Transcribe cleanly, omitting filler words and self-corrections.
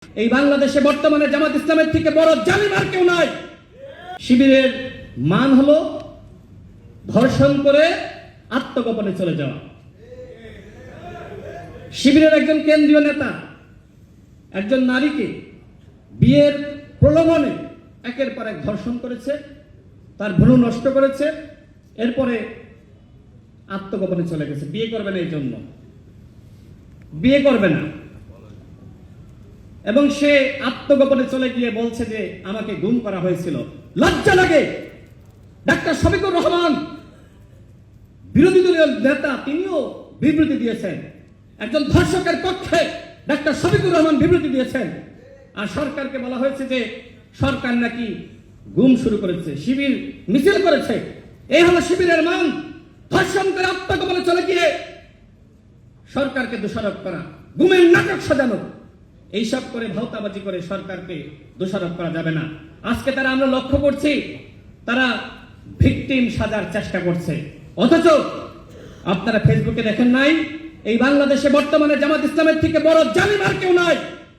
এই বাংলাদেশে বর্তমানে জামাত ইসলামের থেকে বড় জালিম আর কেউ নাই। শিবিরের মান হলো ধর্ষণ করে আত্মগোপনে চলে যাওয়া। শিবিরের একজন কেন্দ্রীয় নেতা একজন নারীকে বিয়ের প্রলোভনে একের পর এক ধর্ষণ করেছে, তার ভ্রূণ নষ্ট করেছে, এরপরে আত্মগোপনে চলে গেছে। বিয়ে করবে না, এই জন্য বিয়ে করবে না, এবং সে আত্মগোপনে চলে গিয়ে বলছে যে আমাকে গুম করা হয়েছিল। লজ্জা লাগে। ডাক্তার শফিকুর রহমান বিরোধী দলীয় নেতা, তিনিও বিবৃতি দিয়েছেন, একজন ধর্ষকের পক্ষে ডাক্তার শফিকুর রহমান বিবৃতি দিয়েছেন। আর সরকারকে বলা হয়েছে যে সরকার নাকি গুম শুরু করেছে, শিবির মিছিল করেছে। এই হলো শিবিরের মান। ধর্ষণ করে আত্মগোপনে চলে গিয়ে সরকারকে দোষারোপ করা, গুমের নাটক সাজানো, এইসব করে ভাওতাবাজি করে সরকারকে দোষারোপ করা যাবে না। আজকে তারা আমরা লক্ষ্য করছি তারা ভিকটিম সাজার চেষ্টা করছে, অথচ আপনারা ফেসবুকে দেখেন নাই এই বাংলাদেশে বর্তমানে জামাত ইসলামের থেকে বড় জালিম আর কেউ নাই।